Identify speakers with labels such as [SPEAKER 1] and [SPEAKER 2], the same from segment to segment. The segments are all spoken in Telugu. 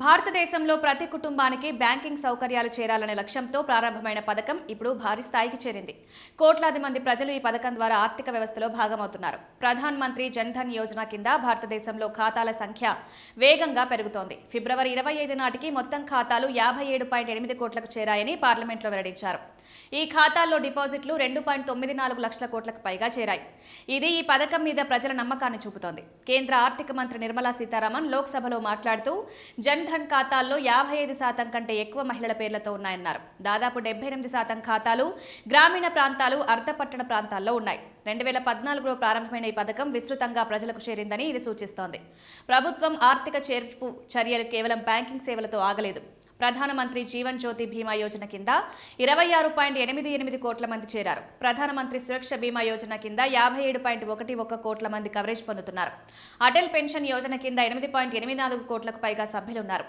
[SPEAKER 1] భారతదేశంలో ప్రతి కుటుంబానికి బ్యాంకింగ్ సౌకర్యాలు చేరాలనే లక్ష్యంతో ప్రారంభమైన పథకం ఇప్పుడు భారీ స్థాయికి చేరింది. కోట్లాది మంది ప్రజలు ఈ పథకం ద్వారా ఆర్థిక వ్యవస్థలో భాగమవుతున్నారు. ప్రధాన్ మంత్రి జన్ ధన్ యోజన కింద భారతదేశంలో ఖాతాల సంఖ్య వేగంగా పెరుగుతోంది. ఫిబ్రవరి 25 నాటికి మొత్తం ఖాతాలు 57.8 కోట్లకు చేరాయని పార్లమెంట్లో వెల్లడించారు. ఈ ఖాతాల్లో డిపాజిట్లు 2.94 లక్షల కోట్లకు పైగా చేరాయి. ఇది ఈ పథకం మీద ప్రజల నమ్మకాన్ని చూపుతోంది. కేంద్ర ఆర్థిక మంత్రి నిర్మలా సీతారామన్ లోక్సభలో మాట్లాడుతూ జన్ ధన్ ఖాతాల్లో 55% కంటే ఎక్కువ మహిళల పేర్లతో ఉన్నాయన్నారు. దాదాపు 78% ఖాతాలు గ్రామీణ ప్రాంతాలు, అర్ధపట్టణ ప్రాంతాల్లో ఉన్నాయి. 2014లో ప్రారంభమైన ఈ పథకం విస్తృతంగా ప్రజలకు చేరిందని ఇది సూచిస్తోంది. ప్రభుత్వం ఆర్థిక చేర్పు చర్యలు కేవలం బ్యాంకింగ్ సేవలతో ఆగలేదు. ప్రధానమంత్రి జీవన్ జ్యోతి బీమా యోజన కింద 26.88 కోట్ల మంది చేరారు. ప్రధానమంత్రి సురక్ష బీమా యోజన కింద 57.11 కోట్ల మంది కవరేజ్ పొందుతున్నారు. అటల్ పెన్షన్ యోజన కింద 8.84 కోట్లకు పైగా సభ్యులున్నారు.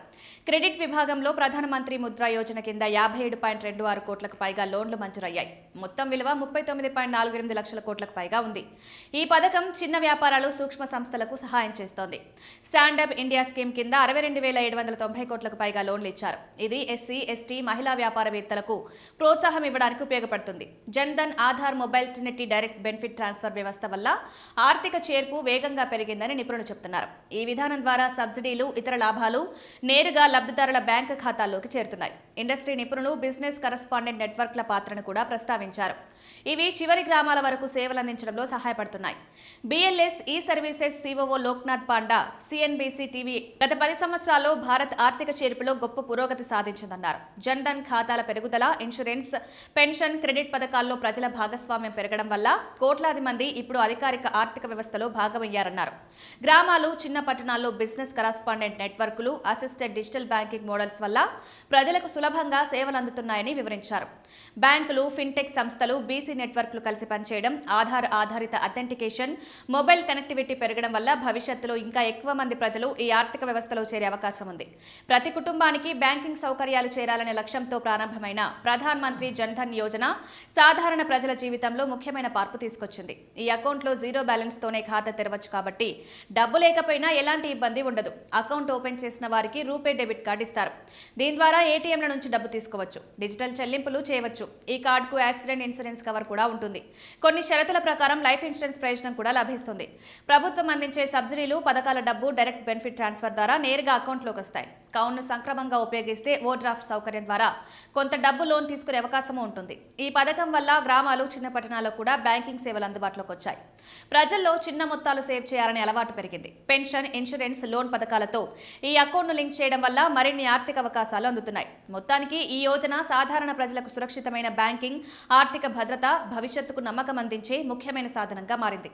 [SPEAKER 1] క్రెడిట్ విభాగంలో ప్రధానమంత్రి ముద్రా యోజన కింద 57.26 కోట్లకు పైగా లోన్లు మంజూరయ్యాయి. మొత్తం విలువ 39.48 లక్షల కోట్లకు పైగా ఉంది. ఈ పథకం చిన్న వ్యాపారాలు, సూక్ష్మ సంస్థలకు సహాయం చేస్తోంది. స్టాండప్ ఇండియా స్కీమ్ కింద 62,790 కోట్లకు పైగా లోన్లు ఇచ్చారు. ఇది ఎస్సీ, ఎస్టీ, మహిళా వ్యాపారవేత్తలకు ప్రోత్సాహం ఇవ్వడానికి ఉపయోగపడుతుంది. Jan Dhan Aadhaar mobile Trinity direct benefit transfer వ్యవస్థ వల్ల ఆర్థిక చేర్పు వేగంగా పెరిగిందని నిపుణులు చెబుతున్నారు. ఈ విధానం ద్వారా సబ్సిడీలు, ఇతర లాభాలు నేరుగా లబ్ధిదారుల బ్యాంకు ఖాతాల్లోకి చేరుతున్నాయి. ఇండస్ట్రీ నిపుణులు బిజినెస్ కరస్పాండెంట్ నెట్వర్క్ల పాత్రను కూడా ప్రస్తావించారు. ఇవి చివరి గ్రామాల వరకు సేవలు అందించడంలో సహాయపడుతున్నాయి. బిఎల్ఎస్ ఈ services COO Loknath panda CNBC TV గత 10 సంవత్సరాల్లో భారత్ ఆర్థిక చేర్పులో గొప్ప పురోగతి సాధించిందన్నారు. జన్ ధన్ ఖాతాల పెరుగుదల, ఇన్సూరెన్స్, పెన్షన్, క్రెడిట్ పథకాల్లో ప్రజల భాగస్వామ్యం పెరగడం వల్ల కోట్లాది మంది ఇప్పుడు అధికారిక ఆర్థిక వ్యవస్థలో భాగమయ్యారన్నారు. గ్రామాలు, చిన్న పట్టణాల్లో బిజినెస్ కరస్పాండెంట్ నెట్వర్క్లు, అసిస్టెడ్ డిజిటల్ బ్యాంకింగ్ మోడల్స్ వల్ల ప్రజలకు సులభంగా సేవలు అందుతున్నాయని వివరించారు. బ్యాంకులు, ఫిన్టెక్ సంస్థలు, బీసీ నెట్వర్క్లు కలిసి పనిచేయడం, ఆధార్ ఆధారిత అథెంటికేషన్, మొబైల్ కనెక్టివిటీ పెరగడం వల్ల భవిష్యత్తులో ఇంకా ఎక్కువ మంది ప్రజలు ఈ ఆర్థిక వ్యవస్థలో చేరే అవకాశం ఉంది. ప్రతి కుటుంబానికి బ్యాంకింగ్ సౌకర్యాలు చేరాలనే లక్ష్యంతో ప్రారంభమైన ప్రధాన్ మంత్రి జన్ ధన్ యోజన సాధారణ ప్రజల జీవితంలో ముఖ్యమైన మార్పు తీసుకొచ్చింది. ఈ అకౌంట్లో జీరో బ్యాలెన్స్ తోనే ఖాతా తెరవచ్చు కాబట్టి డబ్బు లేకపోయినా ఎలాంటి ఇబ్బంది ఉండదు. అకౌంట్ ఓపెన్ చేసిన వారికి రూపే డెబిట్ కార్డు ఇస్తారు. దీని ద్వారా ఏటీఎంల నుంచి డబ్బు తీసుకోవచ్చు, డిజిటల్ చెల్లింపులు చేయవచ్చు. ఈ కార్డుకు యాక్సిడెంట్ ఇన్సూరెన్స్ కవర్ కూడా ఉంటుంది. కొన్ని షరతుల ప్రకారం లైఫ్ ఇన్సూరెన్స్ ప్రయోజనం కూడా లభిస్తుంది. ప్రభుత్వం అందించే సబ్సిడీలు, పథకాల డబ్బు డైరెక్ట్ బెనిఫిట్ ట్రాన్స్ఫర్ ద్వారా నేరుగా అకౌంట్లోకి వస్తాయి. అకౌంట్ను సక్రమంగా ఉపయోగిస్తే ఓ డ్రాఫ్ట్ సౌకర్యం ద్వారా కొంత డబ్బు లోన్ తీసుకునే అవకాశం ఉంటుంది. ఈ పథకం వల్ల గ్రామాలు, చిన్న పట్టణాల్లో కూడా బ్యాంకింగ్ సేవలు అందుబాటులోకి వచ్చాయి. ప్రజల్లో చిన్న మొత్తాలు సేవ్ చేయాలనే అలవాటు పెరిగింది. పెన్షన్, ఇన్సూరెన్స్, లోన్ పథకాలతో ఈ అకౌంట్ను లింక్ చేయడం వల్ల మరిన్ని ఆర్థిక అవకాశాలు అందుతున్నాయి. మొత్తానికి ఈ యోజన సాధారణ ప్రజలకు సురక్షితమైన బ్యాంకింగ్, ఆర్థిక భద్రత, భవిష్యత్తుకు నమ్మకం అందించే ముఖ్యమైన సాధనంగా మారింది.